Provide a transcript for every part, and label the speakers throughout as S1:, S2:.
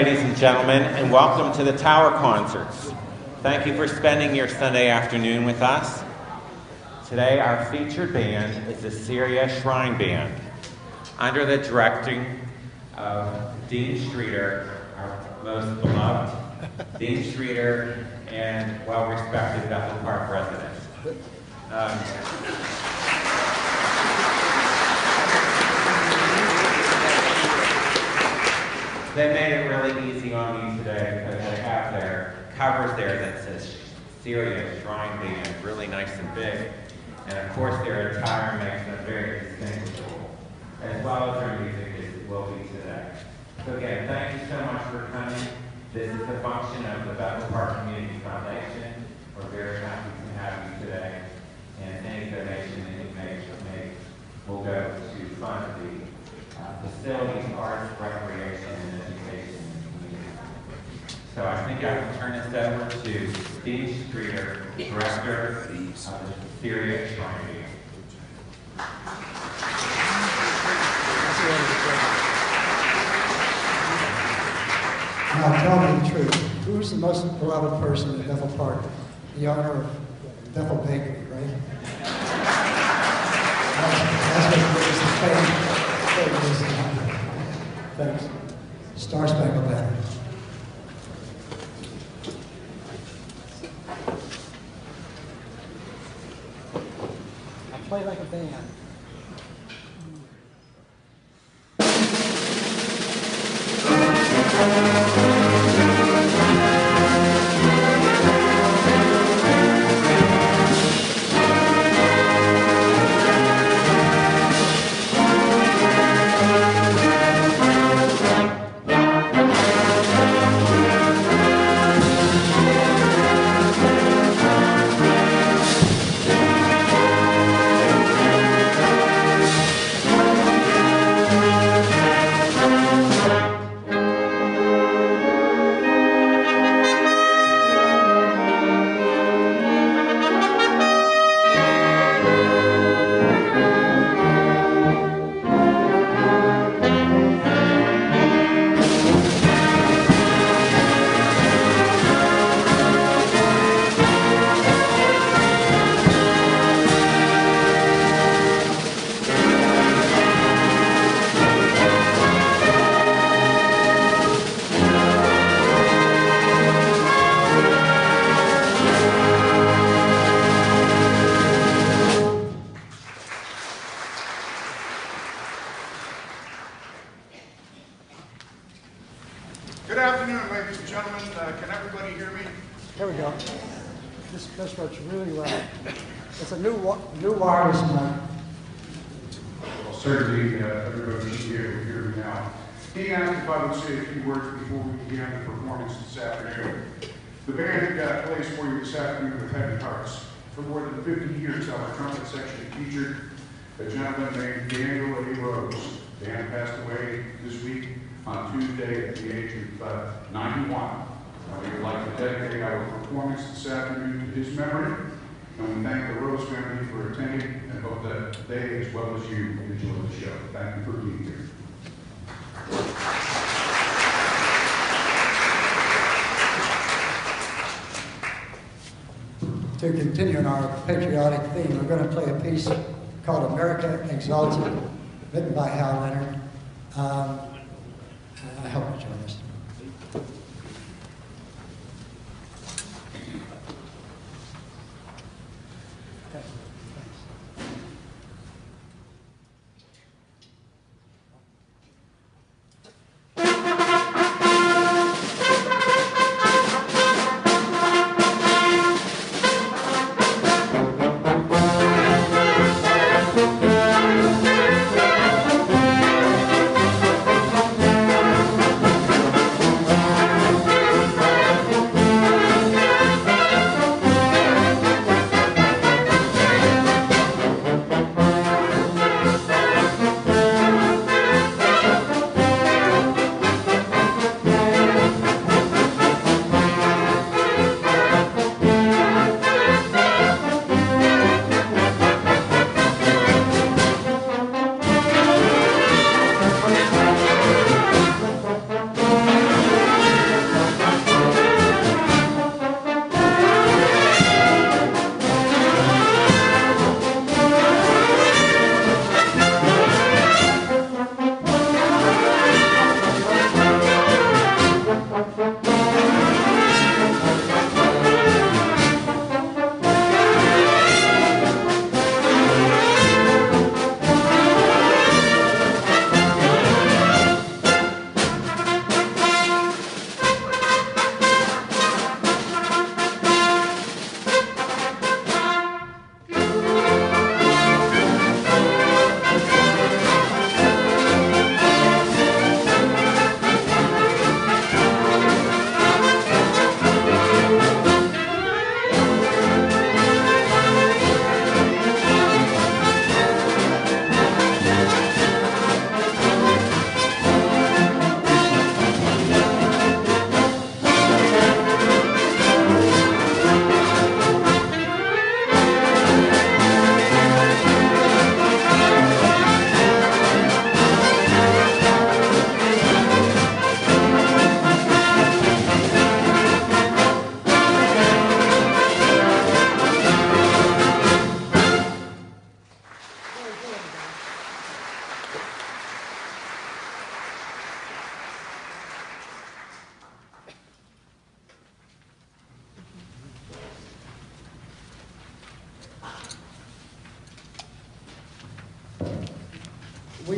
S1: ladies and gentlemen, and welcome to the Tower Concerts. Thank you for spending your Sunday afternoon with us. Today, our featured band is the Syria Shrine Band, under the directing of Dean Streeter, our most beloved Dean Streeter and well-respected Bethel Park resident. They made it really easy on me today because they have their covers there that says Syria Shrine Band, really nice and big. And of course their attire makes them very distinguishable, as well as their music as it will be today. So again, thank you so much for coming. This is a function of the Bethel Park Community Foundation. We're very happy to have you today. And any donation that you make will go to fund the facilities, arts, recreation, and education in the community. So I think I will turn this over to Steve Streeter, Director of the Syria Shrine Band.
S2: Now tell me the truth. Who's the most beloved person at Bethel Park? The owner of Bethel Bakery, right? That's what brings the fame. Thanks. Star Spangled Banner. I play like a band.
S3: For more than 50 years, our trumpet section featured a gentleman named Daniel A. Rose. Dan passed away this week on Tuesday at the age of 91. We would like to dedicate our performance this afternoon to his memory, and we thank the Rose family for attending and hope that they, as well as you, enjoy the show. Thank you for being here.
S2: To continue in our patriotic theme, we're going to play a piece called America Exalted, written by Hal Leonard. I hope you join us.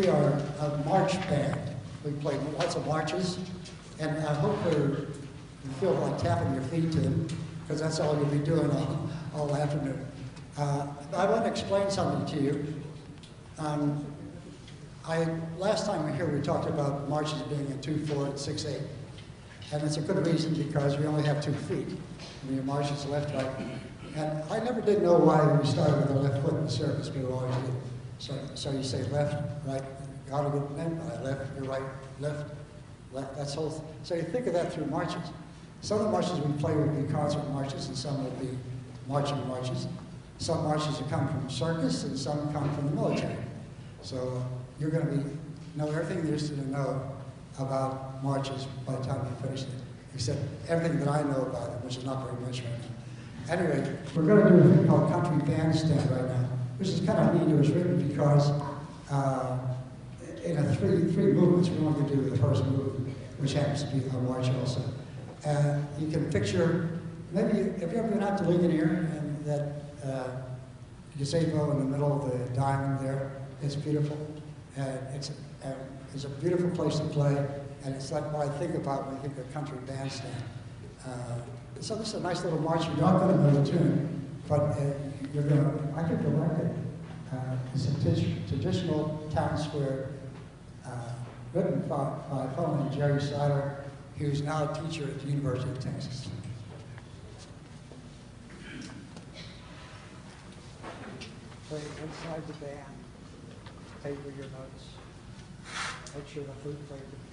S2: we are a march band. We play lots of marches, and I hope you feel like tapping your feet to them, because that's all you'll be doing all afternoon. I want to explain something to you. Last time we were here, we talked about marches being a 2/4 and 6/8. And it's a good reason, because we only have 2 feet. When your march is left, right. And I never did know why we started with the left foot in the circus. We always did. So you say left, right, got a good name, left, your right, left, that's whole. So you think of that through marches. Some of the marches we play will be concert marches, and some will be marching marches. Some marches will come from circus, and some come from the military. So you're going to know everything there is to know about marches by the time you finish it, except everything that I know about it, which is not very much right now. Anyway, we're going to do a thing called Country Bandstand right now, which is kind of neat. It was written because in a three movements, we want to do the first movement, which happens to be a march also. You can picture, maybe, have you ever been out to Ligonier and that gazebo in the middle of the diamond there? It's beautiful. It's a beautiful place to play, and it's like what I think about when I think of Country Bandstand. So this is a nice little march. You're not going to know the tune, but you're going to, I think you'll like it. It's a traditional town square written by a fellow named Jerry Seiler, who's now a teacher at the University of Texas. Play inside the band, favor your notes. Make sure the flute player can play.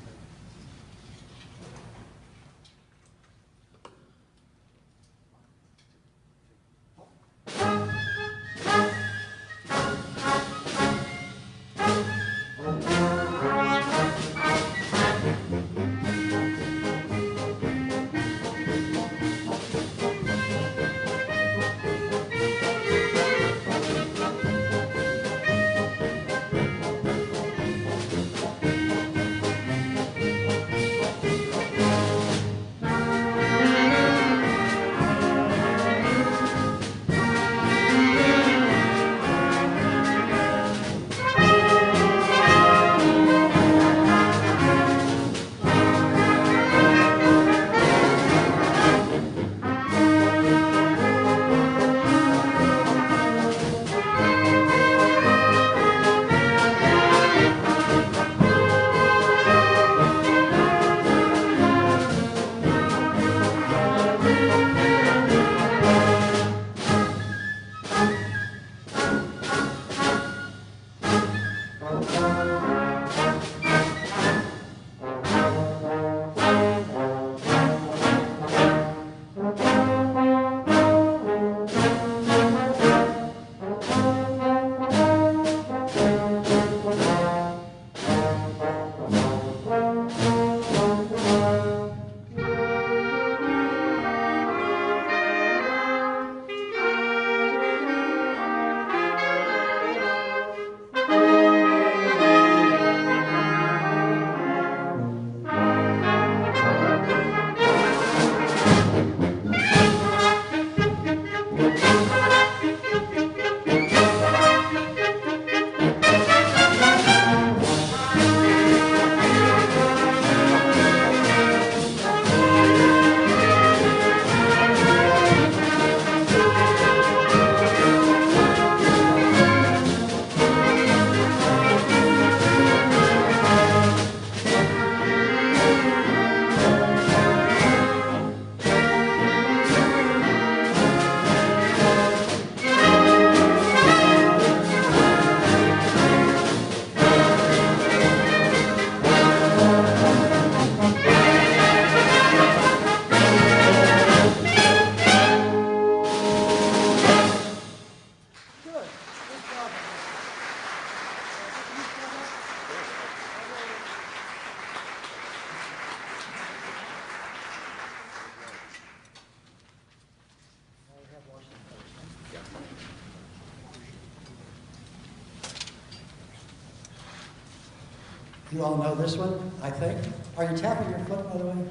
S2: You all know this one, I think. Are you tapping your foot, by the way?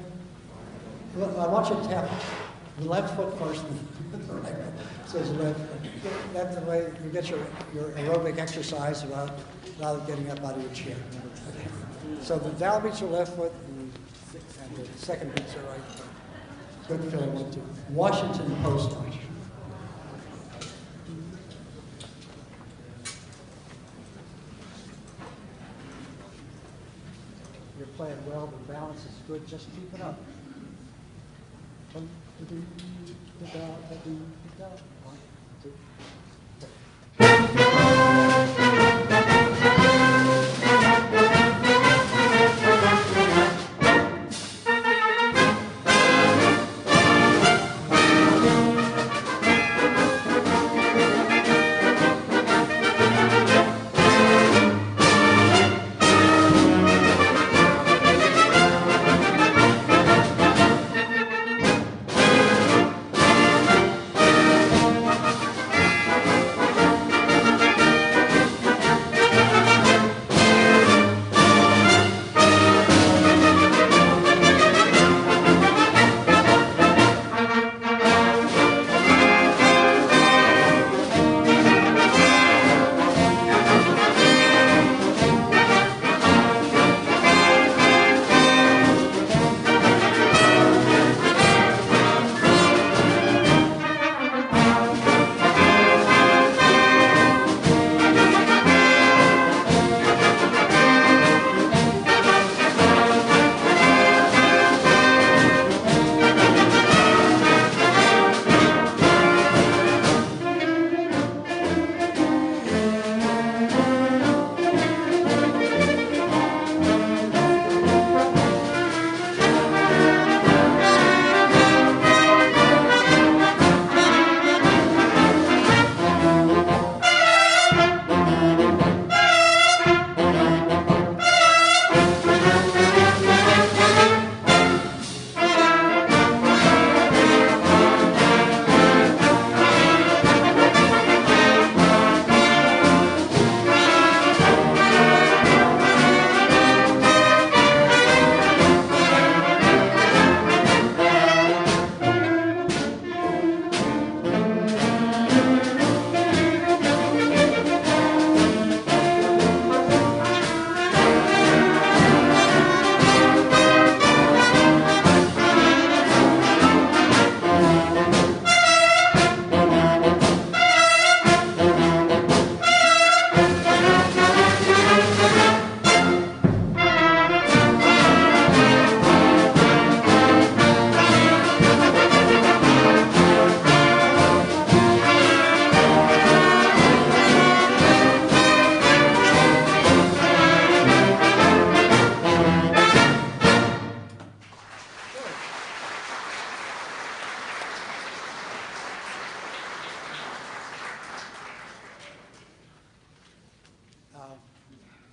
S2: Look, I want you to tap. The left foot first, and the right foot. So it's left. That's the way you get your aerobic exercise without getting up out of your chair. Okay. So the down beats your left foot, and the second beats your right foot. Good feeling. 1, 2. Washington Post March. You're playing well, the balance is good, just keep it up. 1, 2,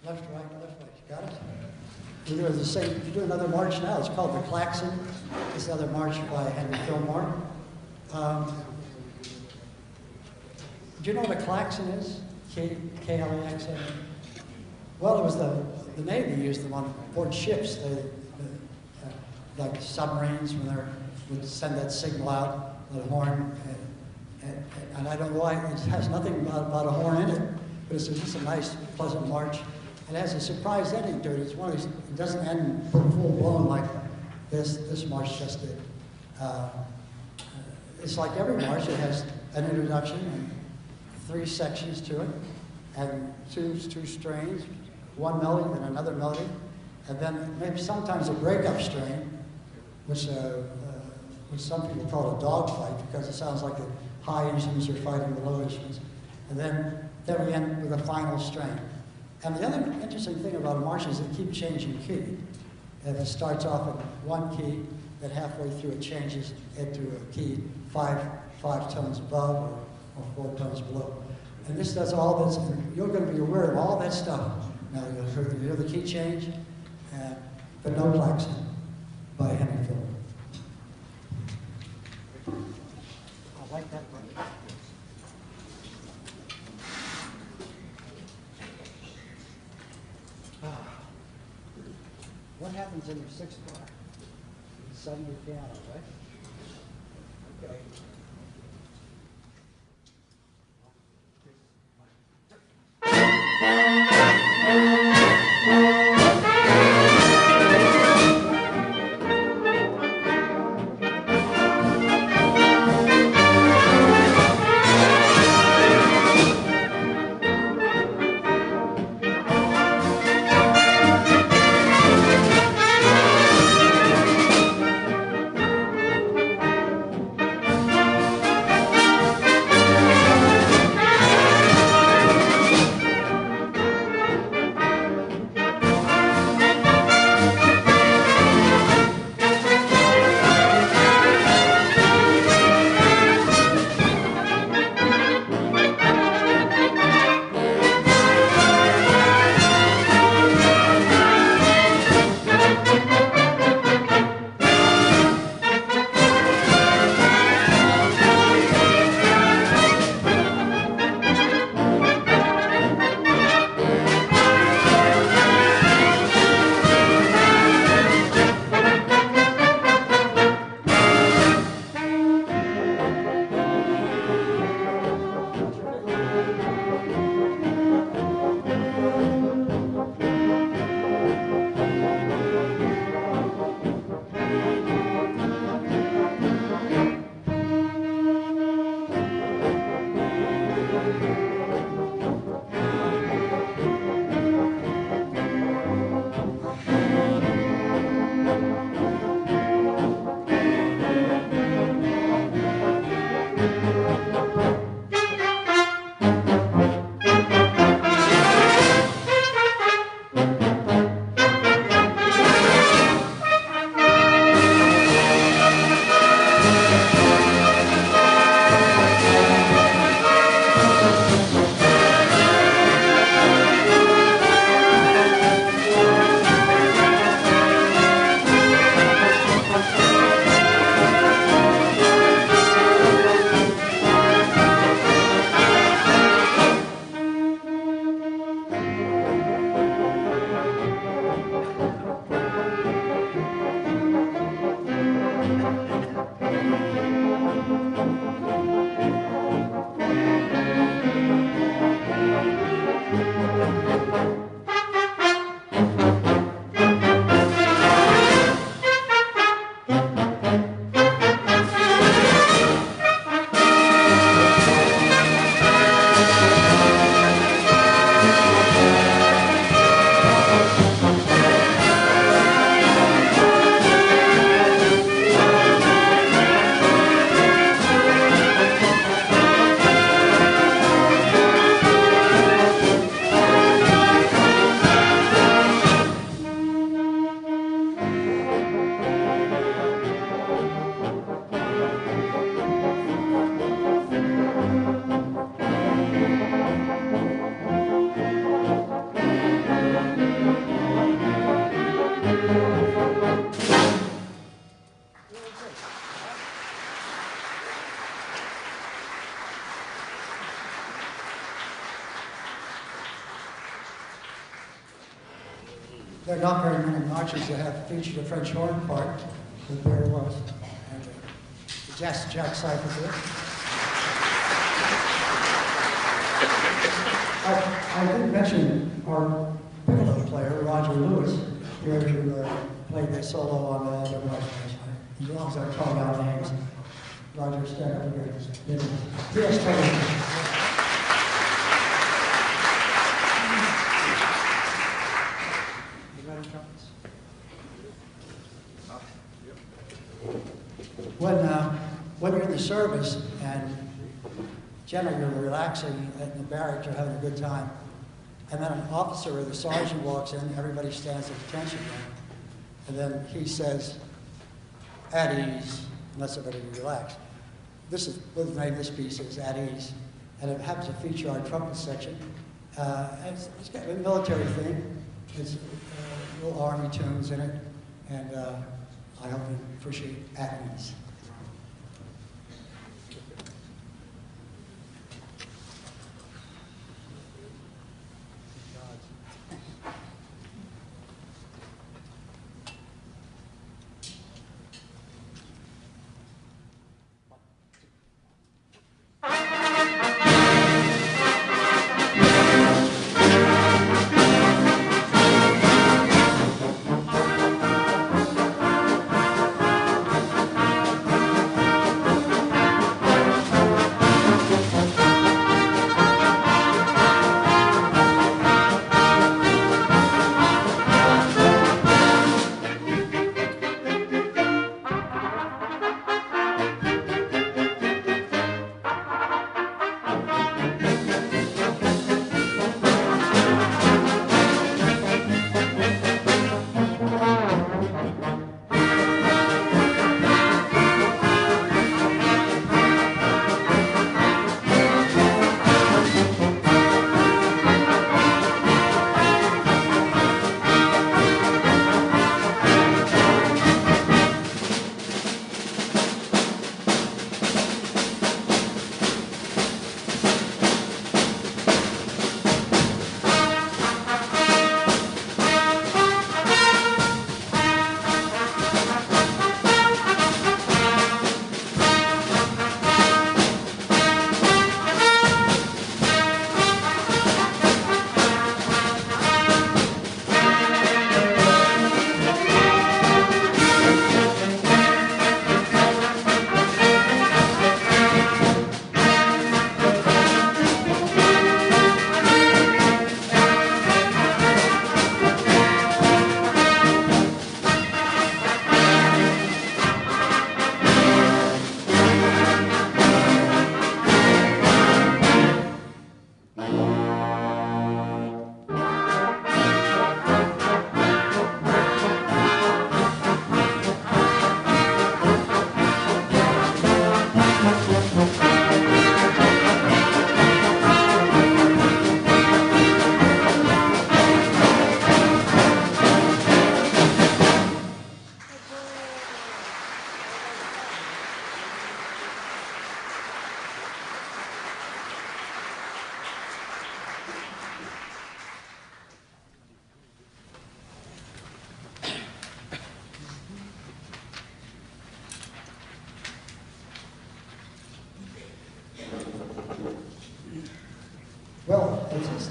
S2: Left, right, left, right. You got it? We're doing the same. If you do another march now, it's called the Klaxon. It's another march by Henry Fillmore. Do you know what a klaxon is? K-L-A-X-O-N. Well, it was the Navy used them on board ships. Like submarines when they would send that signal out, the horn. And I don't know why, it has nothing about a horn in it, but it's just a nice, pleasant march. It has a surprise ending to it. It's one of these, it doesn't end full blown like this march just did. It's like every march, it has an introduction and 3 sections to it, and two strains, one melody and another melody, and then maybe sometimes a breakup strain, which some people call a dog fight because it sounds like the high instruments are fighting the low instruments. And then we end with a final strain. And the other interesting thing about a march is they keep changing key. If it starts off in one key, then halfway through it changes into a key five tones above or 4 tones below. And this does all this, and you're going to be aware of all that stuff. Now you'll hear the key change, but no klaxon by Henry Fillmore. I like that one. What happens in your 6th bar? You suddenly piano, right? Okay. There are not very many marches that have featured a French horn part, but there was. And the Jack Cypher did. I didn't mention our piccolo player, Roger Lewis, here who played the solo on the other march. As long as I call out names, Roger, stand up here. Yes, when you're in the service and generally you're relaxing in the barracks, you're having a good time, and then an officer or the sergeant walks in, everybody stands at attention, and then he says, "At ease," and lets everybody relax. We'll name this piece as "At Ease," and it happens to feature our trumpet section. It's got a military theme. It's little army tunes in it, and I hope you appreciate "At Ease."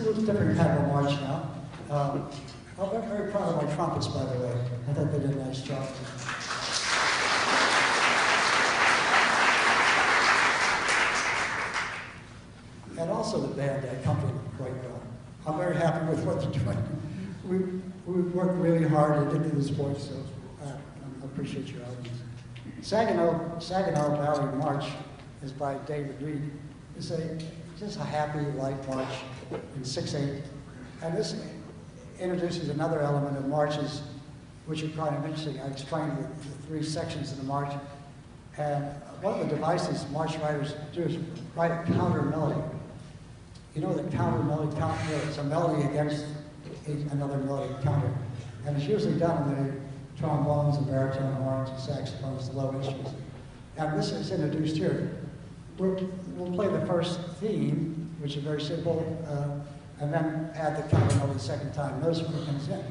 S2: a little different kind of a march now. I'm very proud of my trumpets, by the way. I thought they did a nice job. And also the band accompanied them quite well. I'm very happy with what they're doing. We worked really hard to get to this point, so I appreciate your audience. Saginaw Valley March is by David Reed. It's just a happy, light march in 6/8. And this introduces another element of marches, which are kind of interesting. I explained the three sections of the march. And one of the devices march riders do is write a counter melody. You know the counter melody, it's a melody against another melody counter. And it's usually done in the trombones and baritone horns and saxophones, the low instruments. And this is introduced here. We'll play the first theme, which is very simple, and then add the counter melody the second time. Notice when it comes in.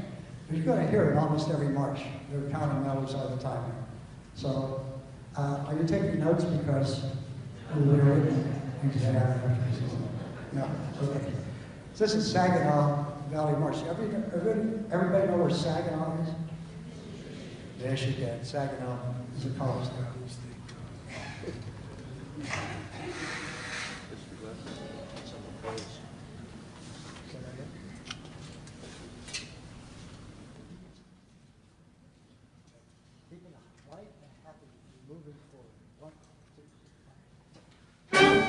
S2: But you're going to hear it almost every march. There are counter melodies all the time. So, are you taking notes? Because we're written. No, okay. So this is Saginaw Valley March. Everybody know where Saginaw is? There she did. Saginaw is a college town. Keep it light and happy, moving forward. 1, 2, 3.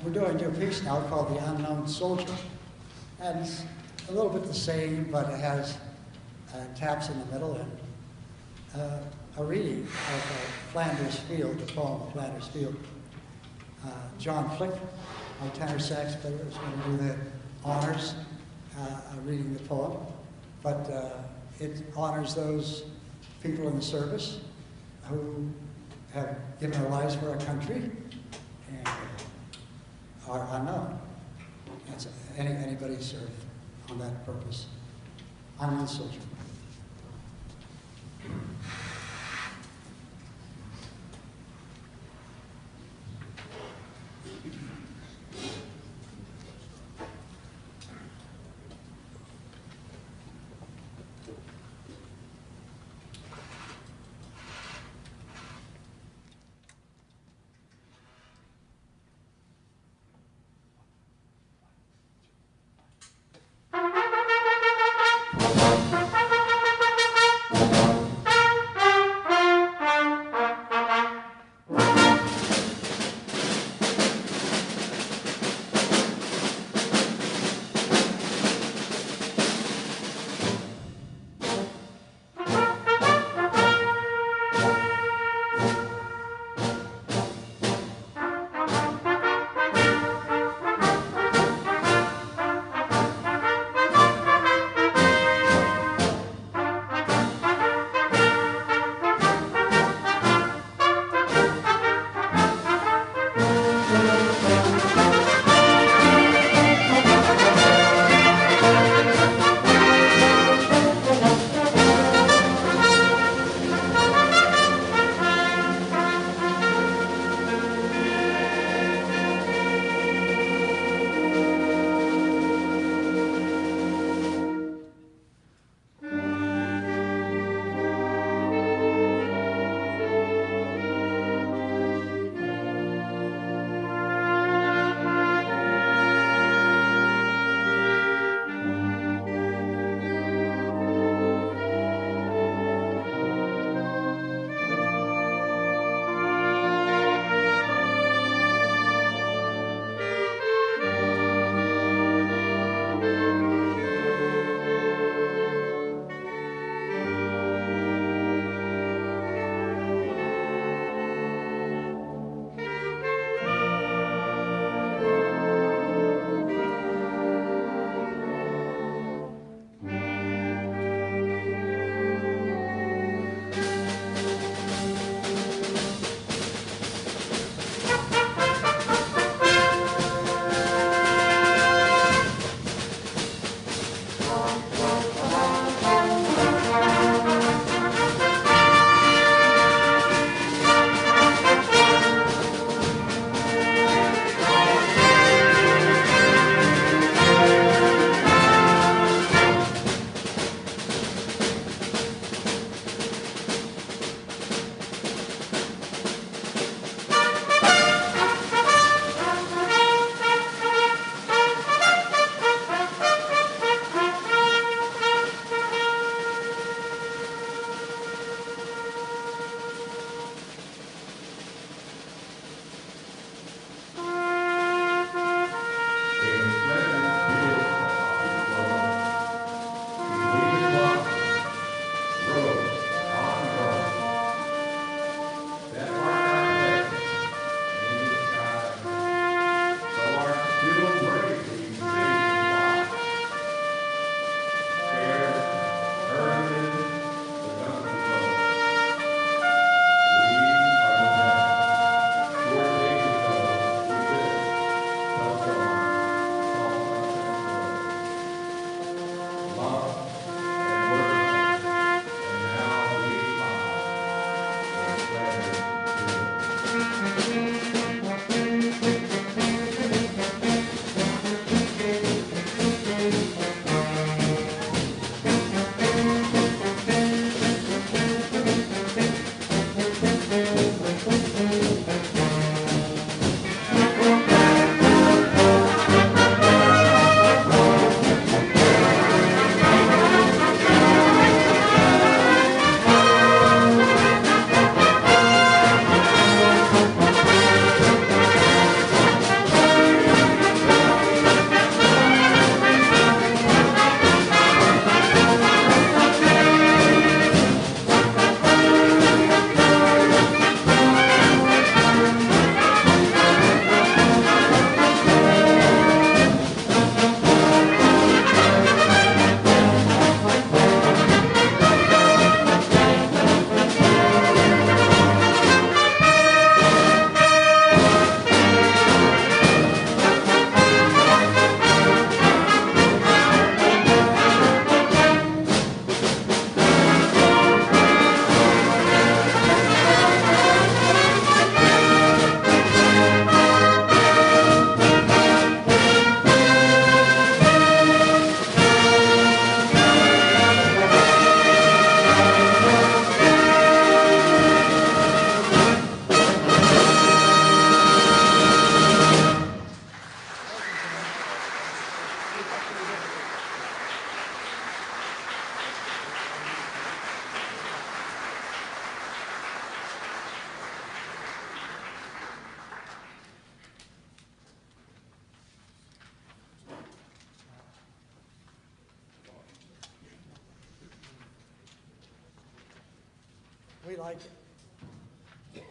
S2: We're doing a piece now called The Unknown Soldier. And it's a little bit the same, but it has taps in the middle and a reading of Flanders Field, the poem Flanders Field. John Flick, our tenor sax player, is going to do the honors. reading the poem, but it honors those people in the service who have given their lives for our country and are unknown. That's anybody served on that purpose. I'm a soldier.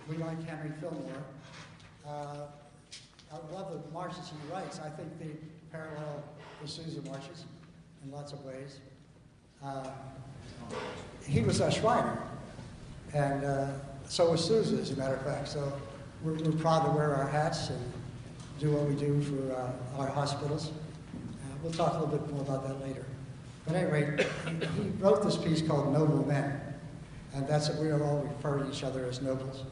S2: we like Henry Fillmore. I love the marches he writes. I think they parallel the Sousa marches in lots of ways. He was a Shriner, and so was Sousa, as a matter of fact. So we're proud to wear our hats and do what we do for our hospitals. We'll talk a little bit more about that later. But at any rate, he wrote this piece called Noble Men, and that's what we all refer to each other as nobles.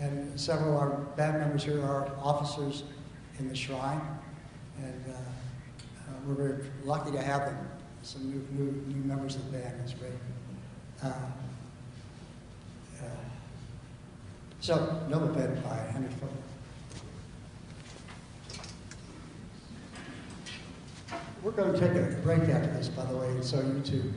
S2: And several of our band members here are officers in the Shrine, and we're very lucky to have them. Some new members of the band. It's great. So, Noble Men by Henry Fillmore. We're going to take a break after this, by the way, so you too.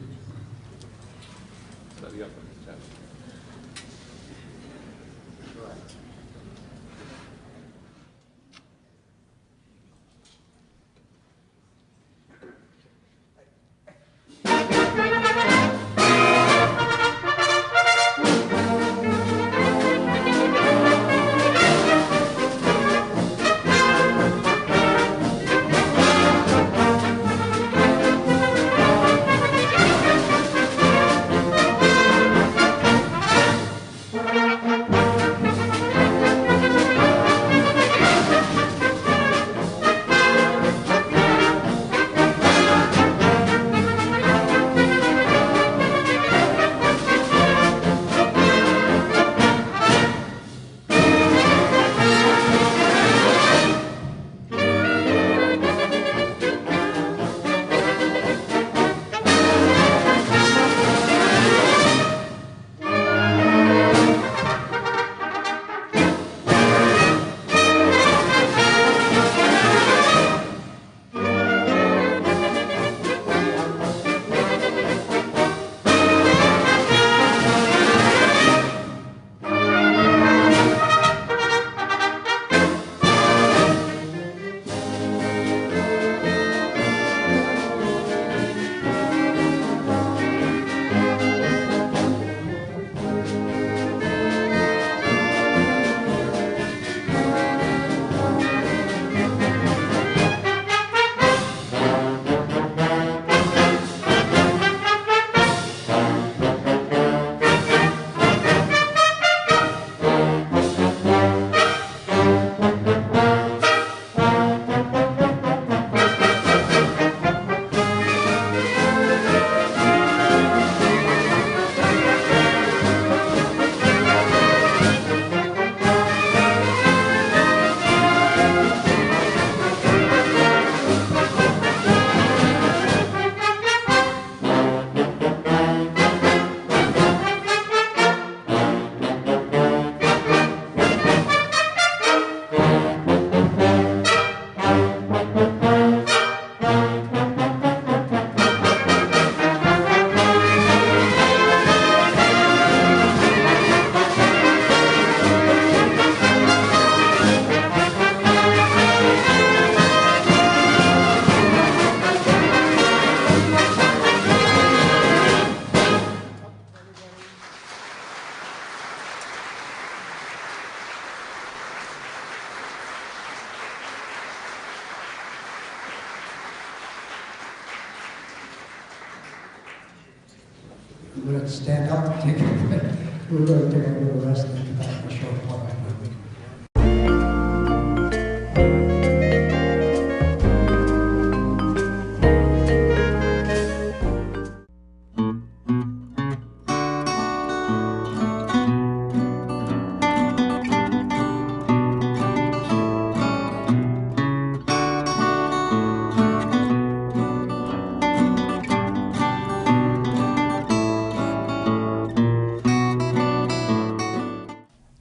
S2: We're going to stand up and take a break. We're going to take a little rest and come back for a short while.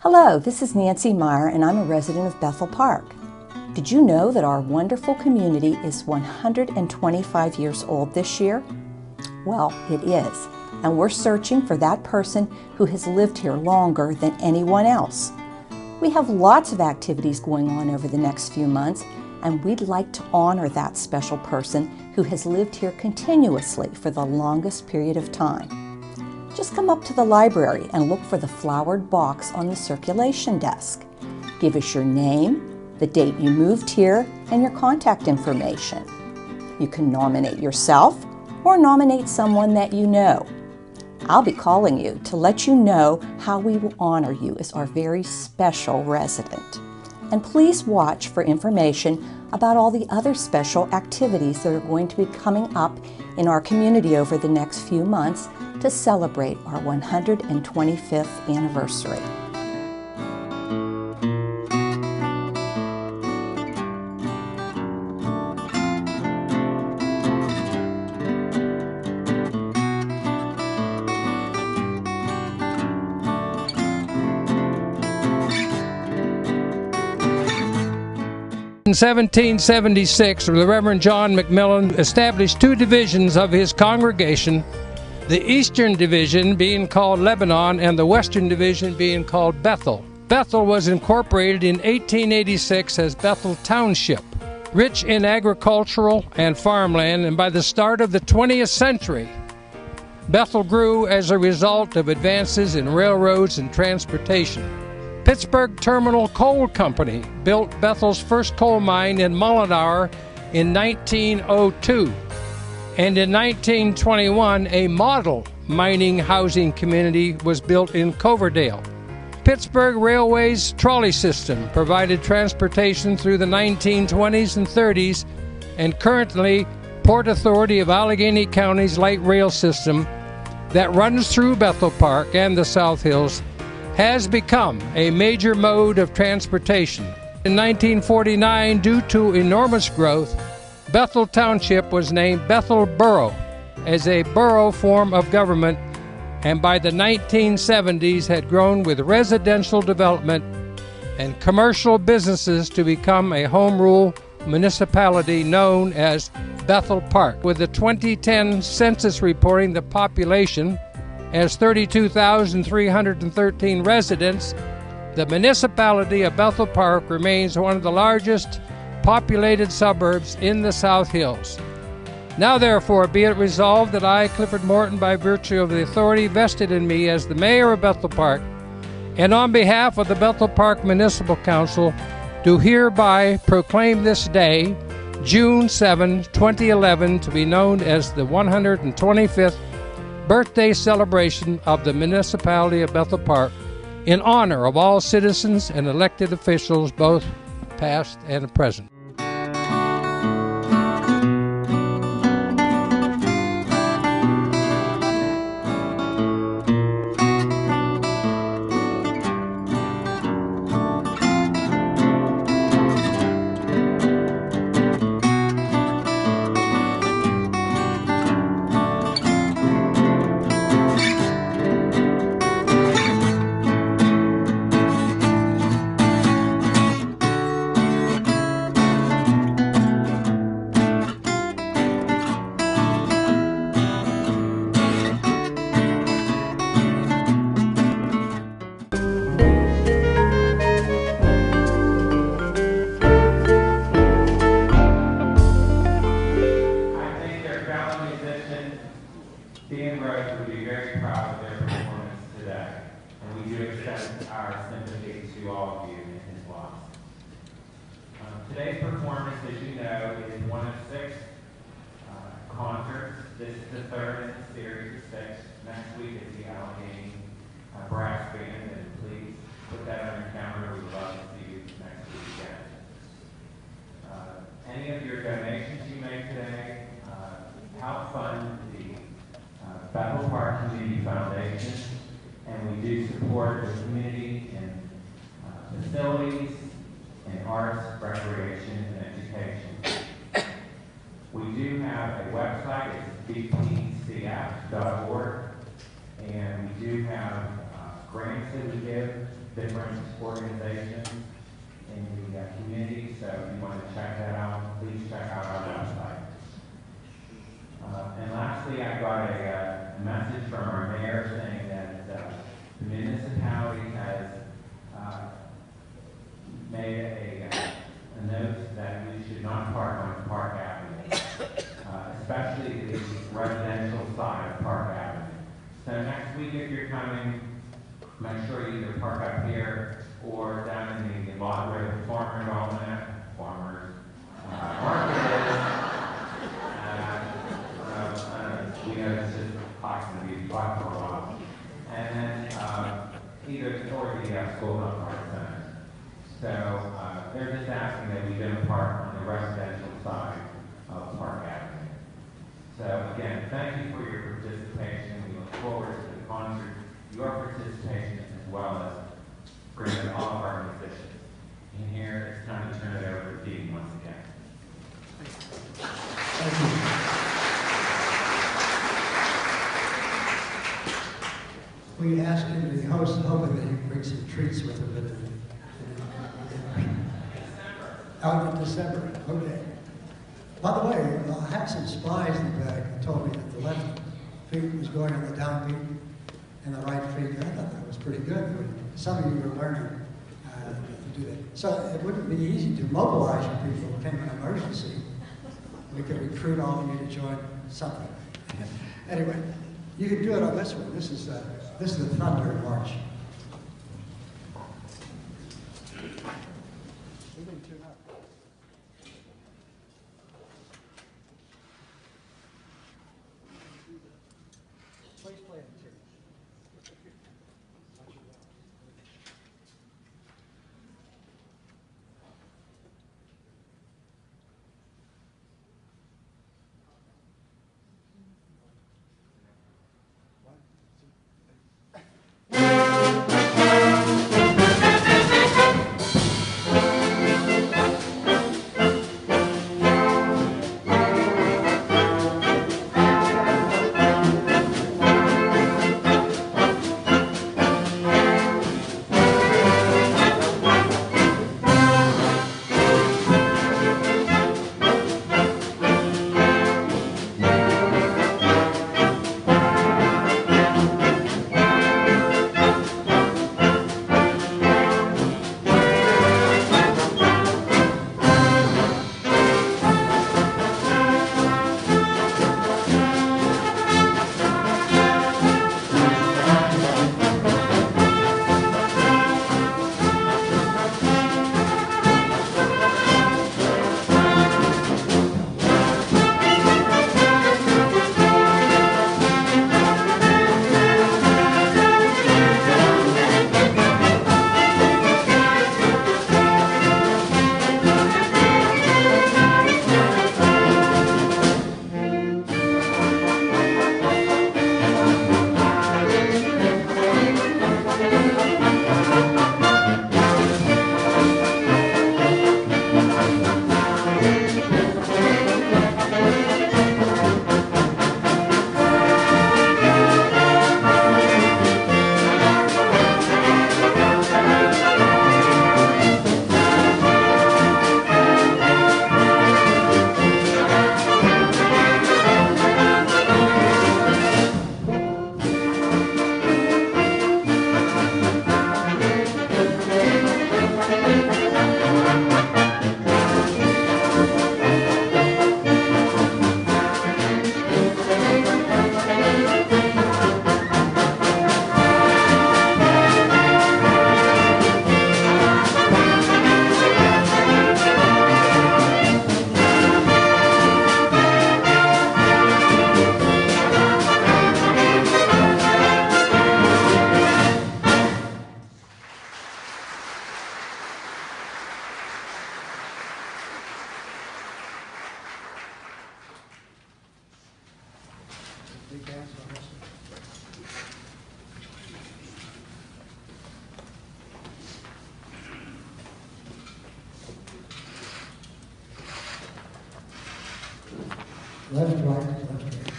S4: Hello, this is Nancy Meyer, and I'm a resident of Bethel Park. Did you know that our wonderful community is 125 years old this year? Well, it is, and we're searching for that person who has lived here longer than anyone else. We have lots of activities going on over the next few months, and we'd like to honor that special person who has lived here continuously for the longest period of time. Just come up to the library and look for the flowered box on the circulation desk. Give us your name, the date you moved here, and your contact information. You can nominate yourself or nominate someone that you know. I'll be calling you to let you know how we will honor you as our very special resident. And please watch for information about all the other special activities that are going to be coming up in our community over the next few months to celebrate our 125th anniversary.
S5: In 1776, the Reverend John McMillan established two divisions of his congregation, the Eastern Division being called Lebanon and the Western Division being called Bethel. Bethel was incorporated in 1886 as Bethel Township, rich in agricultural and farmland, and by the start of the 20th century, Bethel grew as a result of advances in railroads and transportation. Pittsburgh Terminal Coal Company built Bethel's first coal mine in Mullingar in 1902. And in 1921, a model mining housing community was built in Coverdale. Pittsburgh Railway's trolley system provided transportation through the 1920s and 30s, and currently Port Authority of Allegheny County's light rail system that runs through Bethel Park and the South Hills has become a major mode of transportation. In 1949, due to enormous growth, Bethel Township was named Bethel Borough as a borough form of government, and by the 1970s had grown with residential development and commercial businesses to become a home rule municipality known as Bethel Park. With the 2010 census reporting the population as 32,313 residents, the municipality of Bethel Park remains one of the largest populated suburbs in the South Hills. Now therefore be it resolved that I, Clifford Morton, by virtue of the authority vested in me as the mayor of Bethel Park, and on behalf of the Bethel Park Municipal Council, do hereby proclaim this day, June 7, 2011, to be known as the 125th birthday celebration of the municipality of Bethel Park, in honor of all citizens and elected officials, both past and present.
S1: Dan Rose would be very proud of their performance today, and we do extend our sympathy to all of you in his loss. Today's performance, as you know, is one of 6 concerts. This is the 3rd in the series of 6. Next week is the Allegheny Brass Band, and please put that on your calendar. We'd love to see you next week again. Any of your donations you make today help fund the Bethel Park Community Foundation, and we do support the community in facilities, in arts, recreation, and education. We do have a website, it's bpcf.org, and we do have grants that we give different organizations in the community, so if you want to check that out, please check out our website. And lastly, I got a message from our mayor saying that the municipality has made a note that we should not park on Park Avenue, especially the residential side of Park Avenue. So next week sure you either park up here or down in the lot where the farmers market is. We know this is going to be fun for a while. And then either or the school health park center. So they're just asking that we don't park on the residential side of Park Avenue. So again, thank you for your participation. We look forward to the concert, your participation, as well as bringing all of our musicians. And here, it's time to turn it over to Dean once again.
S2: Thank you. We asked him to be host, hoping that he'd bring some treats with him. Out in December, okay. By the way, I have some spies in the back who told me that the left feet was going on the downbeat and the right feet. I thought that was pretty good. Some of you were learning to do that. So it wouldn't be easy to mobilize your people if it came an emergency. We could recruit all of you to join something. Anyway, you can do it on this one. This is the Thunder March. Please play it, too. Big dance on this. Left, right, left, right.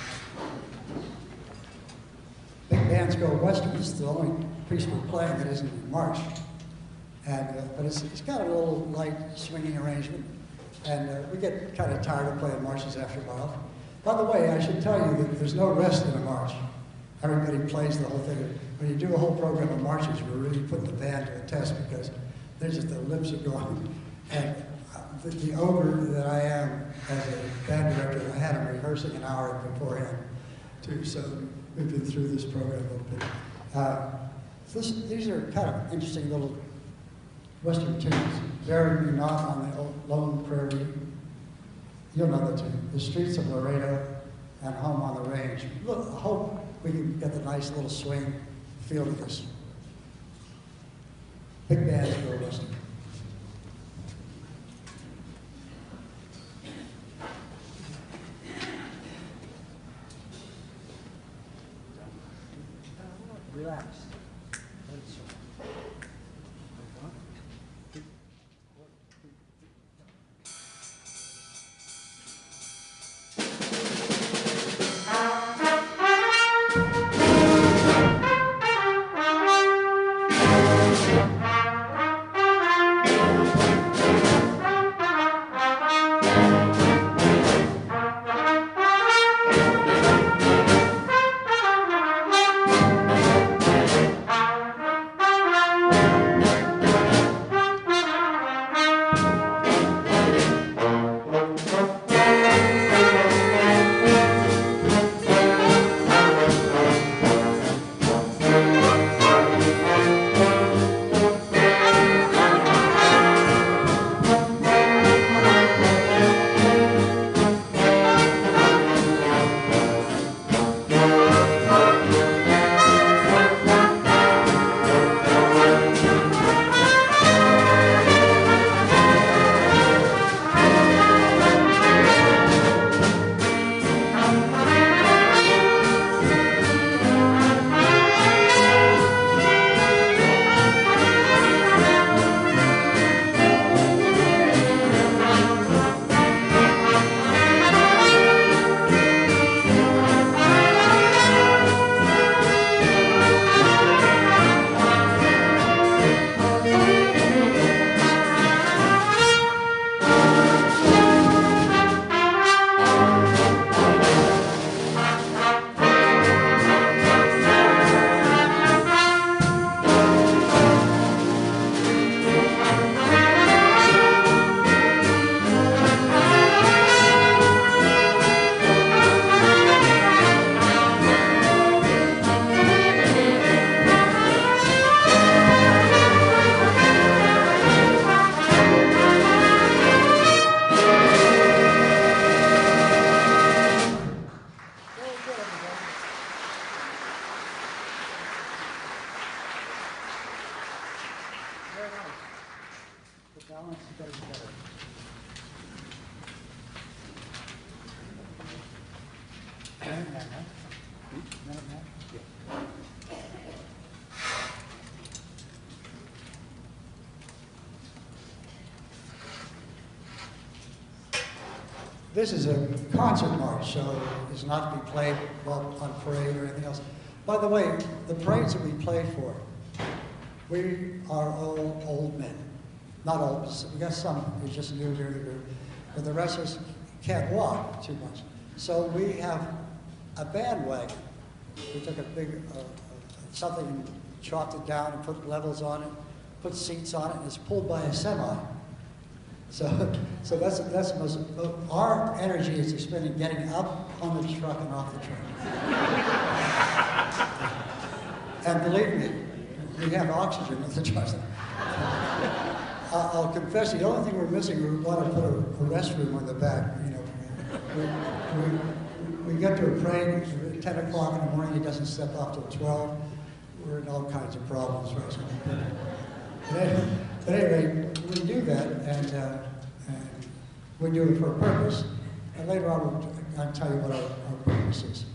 S2: Big bands go western. This is the only piece we're playing that isn't in march. And, but it's got a little light swinging arrangement. And we get kind of tired of playing marches after a while. By the way, I should tell you that there's no rest in a march. Everybody plays the whole thing. When you do a whole program of marches, we're really putting the band to a test because there's just the lips are going. And the ogre that I am as a band director, I had him rehearsing an hour beforehand too. So we've been through this program a little bit. These are kind of interesting little Western tunes. Bury Me Not on the Lone Prairie. You'll know the tune. The Streets of Laredo and Home on the Range. Look, I hope we can get the nice little swing feel to this. Big bands go Western. Relax. Balance, you gotta be better. This is a concert march, so it's not to be played while on parade or anything else. By the way, the parades that we play for, we are all old men. Not all, we got some who's just new here in the group, but the rest of us can't walk too much. So we have a bandwagon. We took a big, something and chopped it down and put levels on it, put seats on it, and it's pulled by a semi. So that's the most, our energy is spent getting up on the truck and off the truck. And believe me, we have oxygen in the truck. I'll confess, the only thing we're missing, we want to put a restroom on the back. You know, we get to a parade at 10 o'clock in the morning. He doesn't step off till 12. We're in all kinds of problems right now. But anyway, we do that, and we do it for a purpose. And later on, I'll tell you what our purpose is.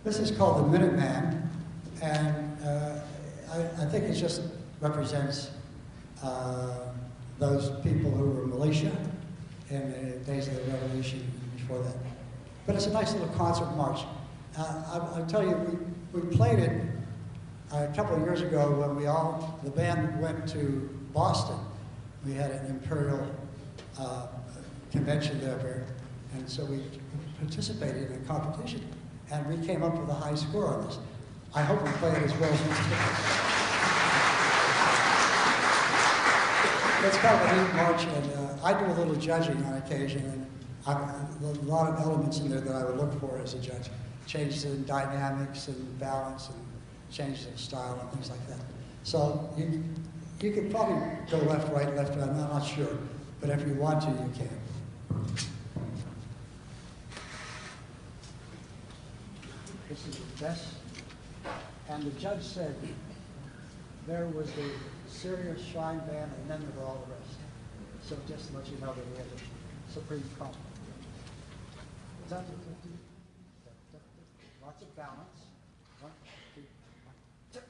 S2: This is called the Minuteman, and I think it just represents those people who were militia in the days of the Revolution and before that. But it's a nice little concert march. I'll tell you, we played it a couple of years ago when the band went to Boston. We had an Imperial convention there, and so we participated in a competition, and we came up with a high score on this. I hope we play it as well as we can. It's kind of a neat march, and I do a little judging on occasion, and a lot of elements in there that I would look for as a judge. Changes in dynamics and balance changes of style and things like that. So you could probably go left, right, I'm not sure. But if you want to, you can. This is the best. And the judge said there was the Syrian Shrine Band, and then there were all the rest. So just to let you know that we had the supreme complement. Is that lots of balance. 1, 2, 1, 2.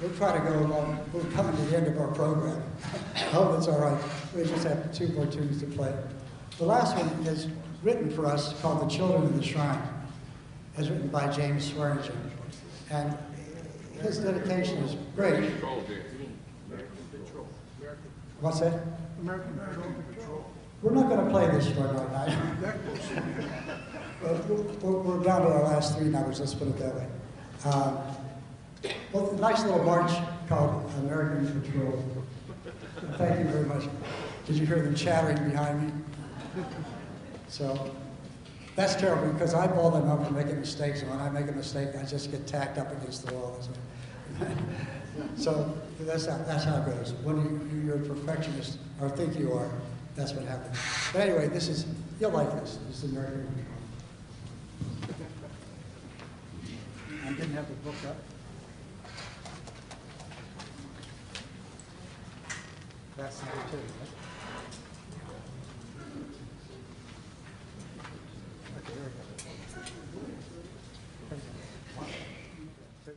S2: We'll try to go along. We're coming to the end of our program. I hope it's all right. We just have 2 more tunes to play. The last one is written for us, called The Children of the Shrine. It's written by James Swearingen. And his dedication is great. What's that? American Patrol. We're not going to play this one right now. We're down to our last 3 numbers, let's put it that way. Well, a nice little march called American Patrol. Thank you very much. Did you hear them chattering behind me? So that's terrible because I ball them up for making mistakes, and when I make a mistake, I just get tacked up against the wall. So, So that's how it goes. When you're a perfectionist, or think you are, that's what happens. But anyway, you'll like this. This is American Control. I didn't have the book up. That's number 2, right? Okay, there we go. One, two,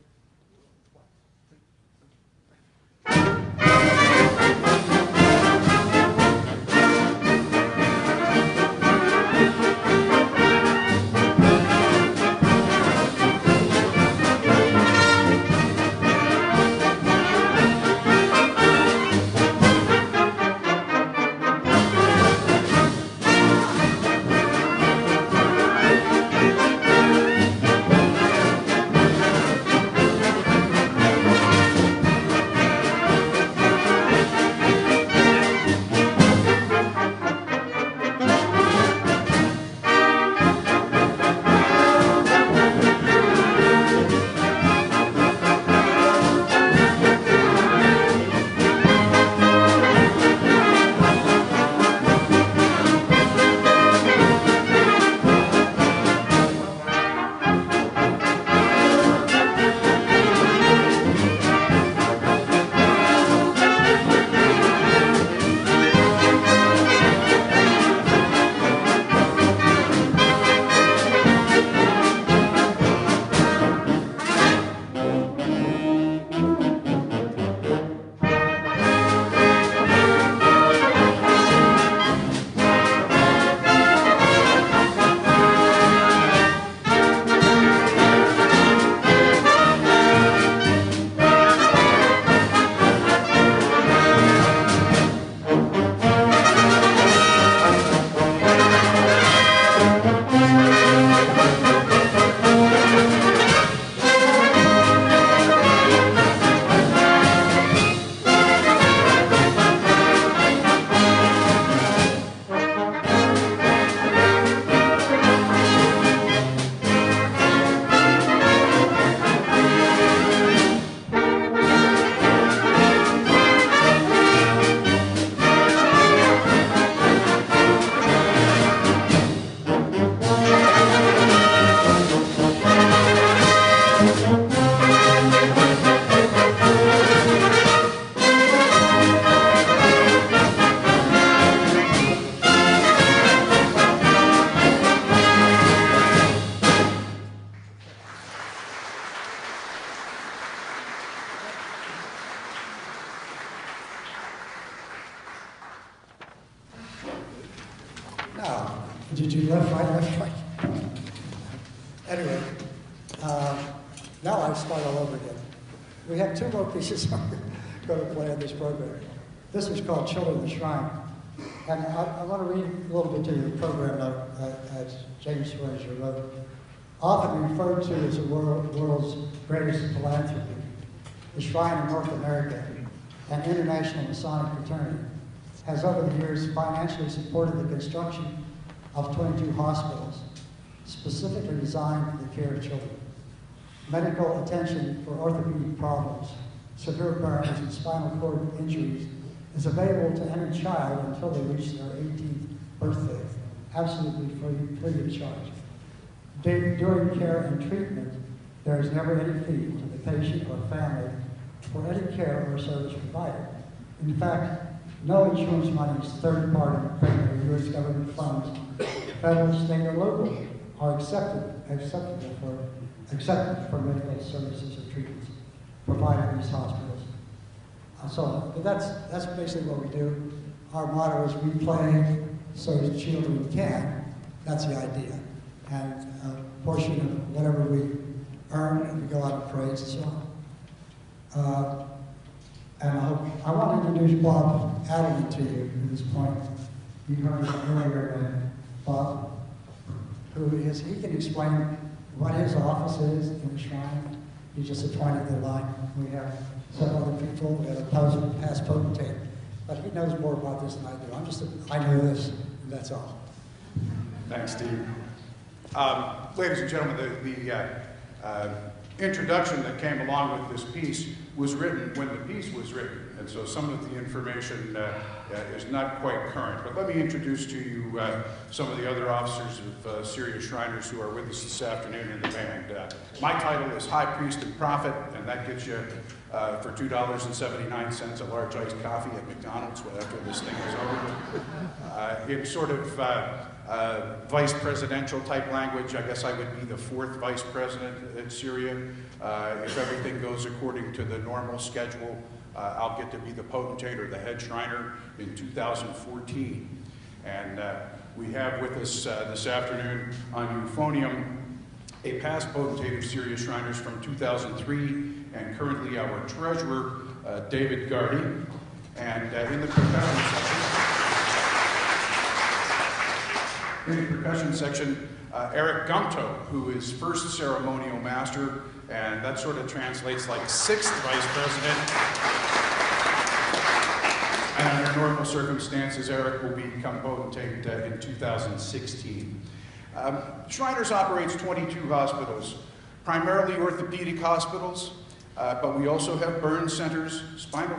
S2: Now, did you left, right? Anyway, now I start all over again. We have 2 more pieces I'm going to play on this program. This is called Children of the Shrine. And I want to read a little bit to you the program note as James Fraser wrote. Often referred to as the world's greatest philanthropy, the Shrine in North America, an international Masonic fraternity, has over the years financially supported the construction of 22 hospitals, specifically designed for the care of children. Medical attention for orthopedic problems, severe burns, and spinal cord injuries is available to any child until they reach their 18th birthday, absolutely free of charge. During care and treatment, there is never any fee to the patient or family for any care or service provided. In fact, no insurance monies, third-party payment, or U.S. government funds, federal, state, or local, are accepted for medical services or treatments provided in these hospitals. But that's basically what we do. Our motto is we play so that children can. That's the idea. And a portion of whatever we earn, we go out and praise and so on. And I want to introduce Bob Adelman to you at this point. You heard him earlier, Bob, he can explain what his office is in the Shrine. He just appointed the line. We have some other people, we have a past potentate, but he knows more about this than I do. I know this, and that's all.
S6: Thanks, Steve. Ladies and gentlemen, the
S3: introduction that came along with this piece was written when the piece was written, and so some of the information is not quite current. But let me introduce to you some of the other officers of Syria Shriners who are with us this afternoon in the band. My title is High Priest and Prophet, and that gets you for $2.79 a large iced coffee at McDonald's after this thing is over. In sort of vice presidential type language, I guess I would be the 4th vice president in Syria. If everything goes according to the normal schedule, I'll get to be the potentate or the head Shriner in 2014. And we have with us this afternoon on euphonium a past potentate of Syria Shriners from 2003 and currently our treasurer, David Gardy. And in the percussion section, Eric Gumto, who is 1st ceremonial master, and that sort of translates like 6th vice president. And under normal circumstances, Eric will become potentate in 2016. Shriners operates 22 hospitals, primarily orthopedic hospitals, but we also have burn centers, spinal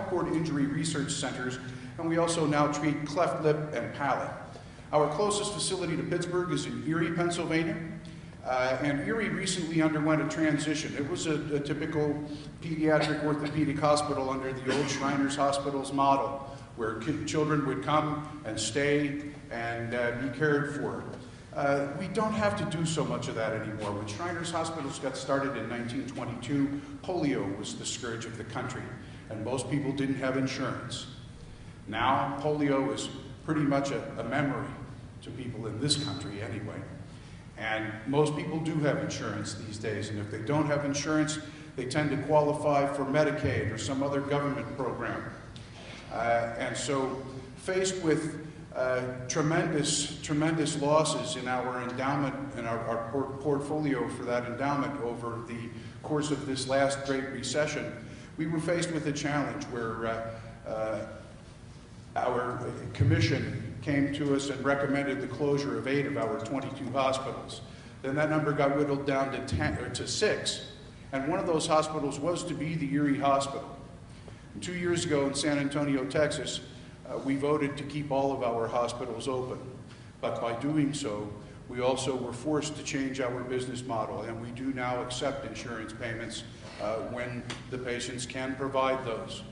S3: cord injury research centers, and we also now treat cleft lip and palate. Our closest facility to Pittsburgh is in Erie, Pennsylvania, and Erie recently underwent a transition. It was a typical pediatric orthopedic hospital under the old Shriners Hospitals model, where children would come and stay and be cared for. We don't have to do so much of that anymore. When Shriners Hospitals got started in 1922, polio was the scourge of the country, and most people didn't have insurance. Now, polio is pretty much a memory to people in this country anyway. And most people do have insurance these days, and if they don't have insurance, they tend to qualify for Medicaid or some other government program. And so, faced with tremendous losses in our endowment and our portfolio for that endowment over the course of this last Great Recession, we were faced with a challenge where our commission came to us and recommended the closure of 8 of our 22 hospitals. Then that number got whittled down to 6, and one of those hospitals was to be the Erie Hospital. And 2 years ago in San Antonio, Texas, we voted to keep all of our hospitals open. But by doing so, we also were forced to change our business model, and we do now accept insurance payments when the patients can provide those.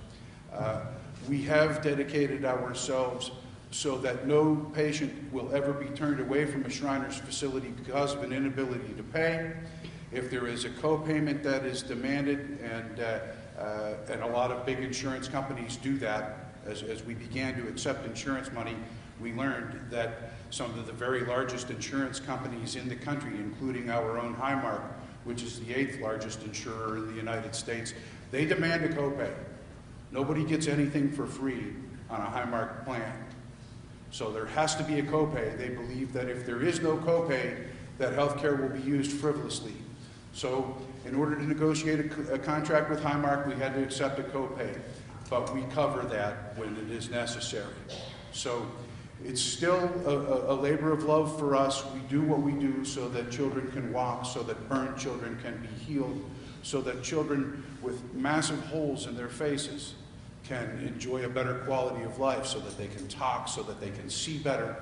S3: We have dedicated ourselves so that no patient will ever be turned away from a Shriners facility because of an inability to pay. If there is a co-payment that is demanded, and a lot of big insurance companies do that, as we began to accept insurance money, we learned that some of the very largest insurance companies in the country, including our own Highmark, which is the 8th largest insurer in the United States, they demand a copay. Nobody gets anything for free on a Highmark plan. So there has to be a copay. They believe that if there is no copay, that healthcare will be used frivolously. So in order to negotiate a contract with Highmark, we had to accept a copay, but we cover that when it is necessary. So it's still a labor of love for us. We do what we do so that children can walk, so that burn children can be healed, so that children with massive holes in their faces can enjoy a better quality of life, so that they can talk, so that they can see better.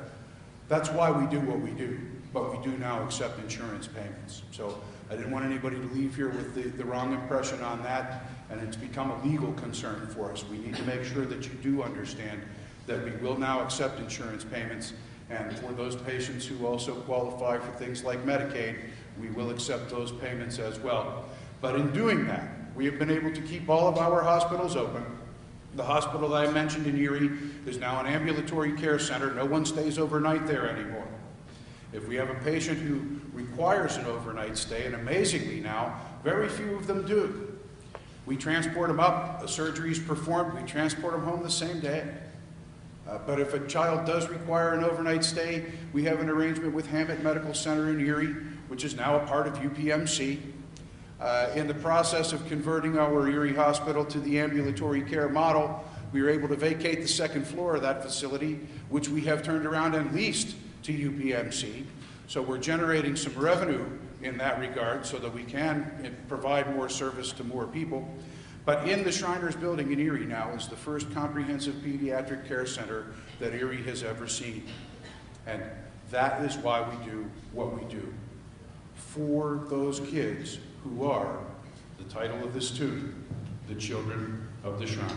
S3: That's why we do what we do, but we do now accept insurance payments. So I didn't want anybody to leave here with the wrong impression on that, and it's become a legal concern for us. We need to make sure that you do understand that we will now accept insurance payments, and for those patients who also qualify for things like Medicaid, we will accept those payments as well. But in doing that, we have been able to keep all of our hospitals open. The hospital that I mentioned in Erie is now an ambulatory care center. No one stays overnight there anymore. If we have a patient who requires an overnight stay, and amazingly now, very few of them do, we transport them up, a surgery is performed, we transport them home the same day. But if a child does require an overnight stay, we have an arrangement with Hammett Medical Center in Erie, which is now a part of UPMC. In the process of converting our Erie Hospital to the ambulatory care model, we were able to vacate the 2nd floor of that facility, which we have turned around and leased to UPMC. So we're generating some revenue in that regard so that we can provide more service to more people. But in the Shriners Building in Erie now is the first comprehensive pediatric care center that Erie has ever seen. And that is why we do what we do. For those kids who are, the title of this tune, the children of the Shrine.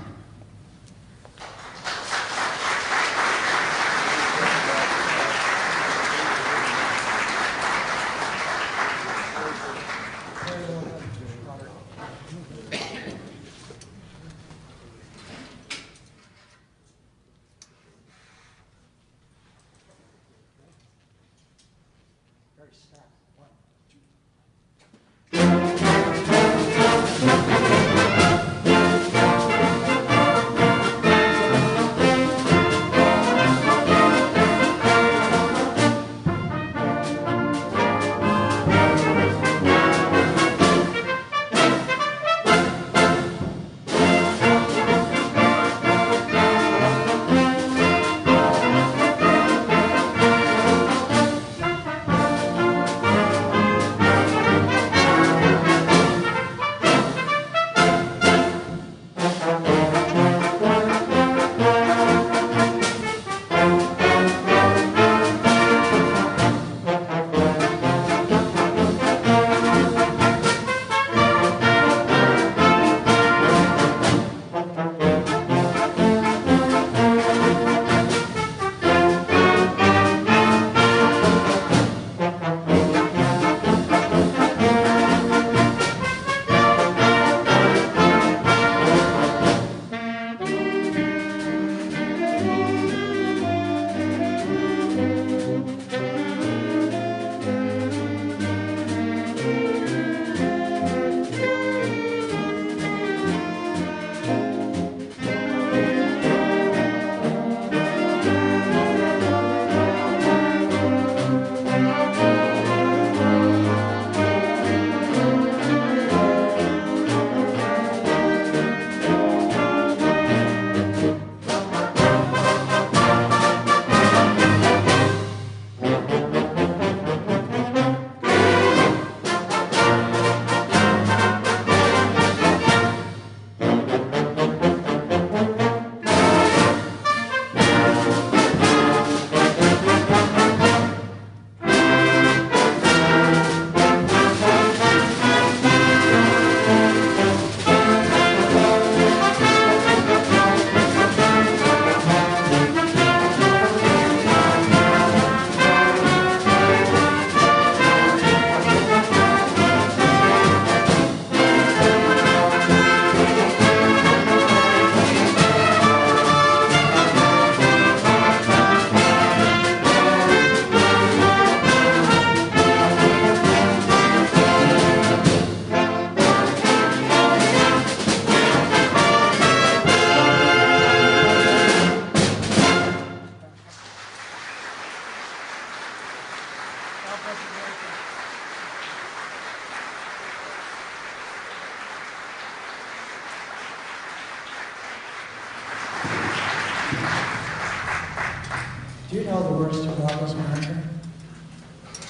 S2: Do you know the words to God Bless America?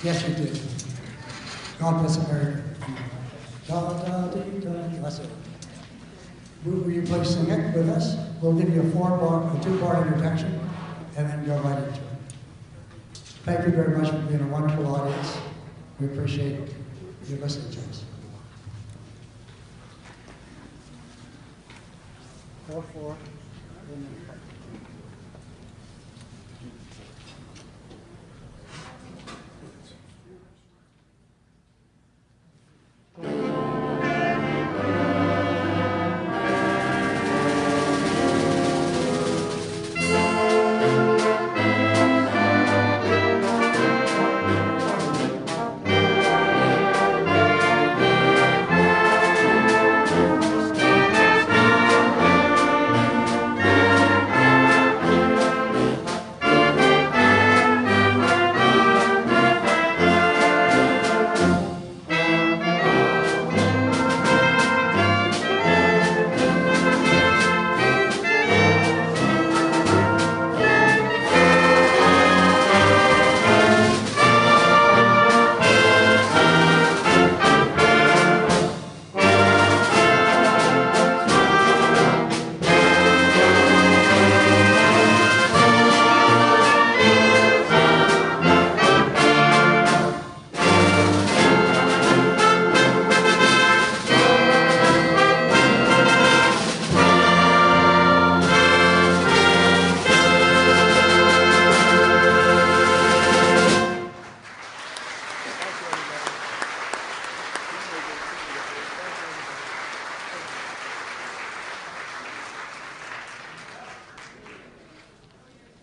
S2: Yes, you do. God Bless America. Da, da, dee, da. That's it. Will you please sing it with us? We'll give you a two-part introduction, and then go right into it. Thank you very much for being a wonderful audience. We appreciate you listening to us. 4-4.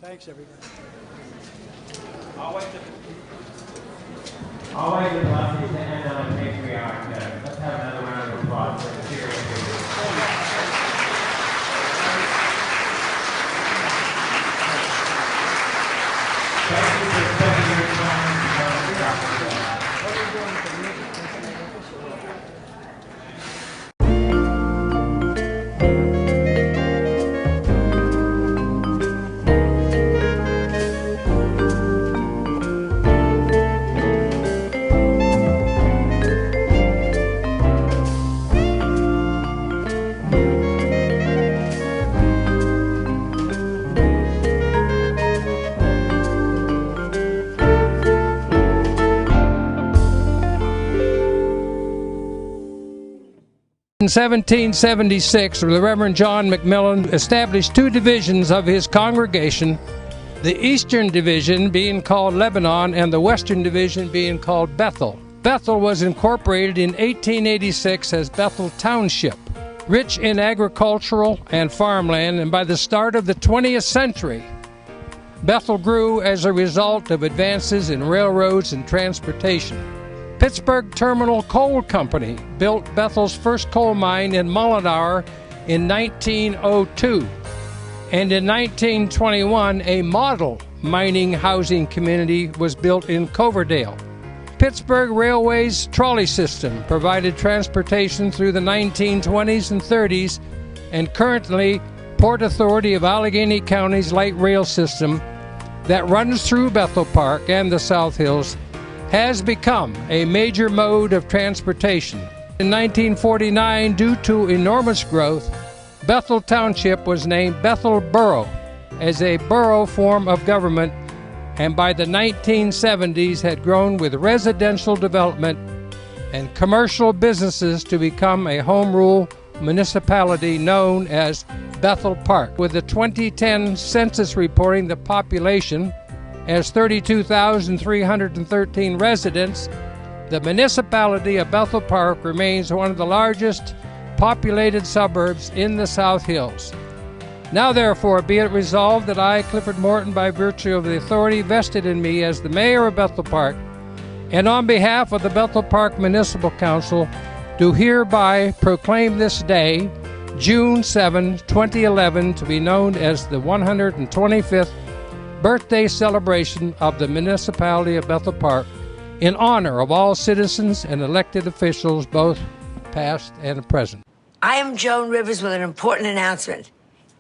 S2: Thanks, everybody.
S1: Always a blessing to end on a patriotic note. Let's have another round of applause for the serious leaders. Thank you for spending your time with us.
S5: In 1776, the Reverend John McMillan established two divisions of his congregation, the Eastern Division being called Lebanon and the Western Division being called Bethel. Bethel was incorporated in 1886 as Bethel Township, rich in agricultural and farmland, and by the start of the 20th century, Bethel grew as a result of advances in railroads and transportation. Pittsburgh Terminal Coal Company built Bethel's first coal mine in Mullingar in 1902. And in 1921, a model mining housing community was built in Coverdale. Pittsburgh Railway's trolley system provided transportation through the 1920s and 30s, and currently Port Authority of Allegheny County's light rail system that runs through Bethel Park and the South Hills has become a major mode of transportation. In 1949, due to enormous growth, Bethel Township was named Bethel Borough as a borough form of government, and by the 1970s had grown with residential development and commercial businesses to become a home rule municipality known as Bethel Park. With the 2010 census reporting the population as 32,313 residents, the municipality of Bethel Park remains one of the largest populated suburbs in the South Hills. Now therefore be it resolved that I, Clifford Morton, by virtue of the authority vested in me as the mayor of Bethel Park, and on behalf of the Bethel Park Municipal Council, do hereby proclaim this day, June 7, 2011, to be known as the 125th birthday celebration of the municipality of Bethel Park, in honor of all citizens and elected officials, both past and present.
S6: I am Joan Rivers with an important announcement.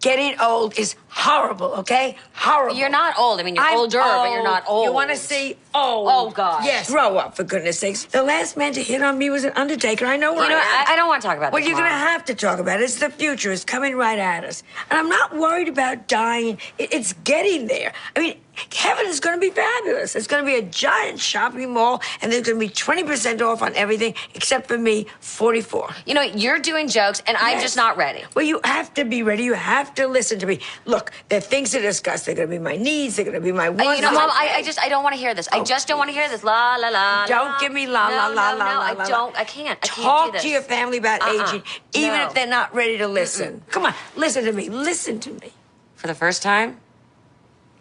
S6: Getting old is horrible, okay? Horrible.
S7: You're not old. I mean, you're older, but you're not old.
S6: You want to see old?
S7: Oh, God.
S6: Yes. Grow up, for goodness sakes. The last man to hit on me was an undertaker. I know where
S7: I don't want to talk about
S6: Well,
S7: this,
S6: you're going to
S7: Mom.
S6: have to talk about it. It's the future. It's coming right at us. And I'm not worried about dying. It's getting there. I mean, heaven is going to be fabulous. It's going to be a giant shopping mall, and there's going to be 20% off on everything, except for me, 44.
S7: You know, you're doing jokes, and I'm
S6: Yes.
S7: just not ready.
S6: Well, you have to be ready. You have to listen to me. Look, there are things to discuss. They're going to be my needs. They're going to be my wants.
S7: You know, Mom, I don't want to hear this. I just don't want to hear this. La, la, la,
S6: Don't
S7: la.
S6: give me la,
S7: no,
S6: la, la,
S7: no,
S6: la,
S7: no,
S6: la,
S7: I
S6: la,
S7: don't.
S6: la.
S7: I can't. I can't do
S6: Talk
S7: this.
S6: to your family about aging, even
S7: No.
S6: if they're not ready to listen. Come on, listen to me. Listen to me.
S7: For the first time?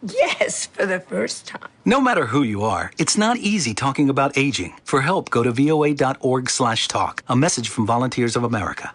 S6: Yes, for the first time.
S8: No matter who you are, it's not easy talking about aging. For help, go to voa.org/talk. A message from Volunteers of America.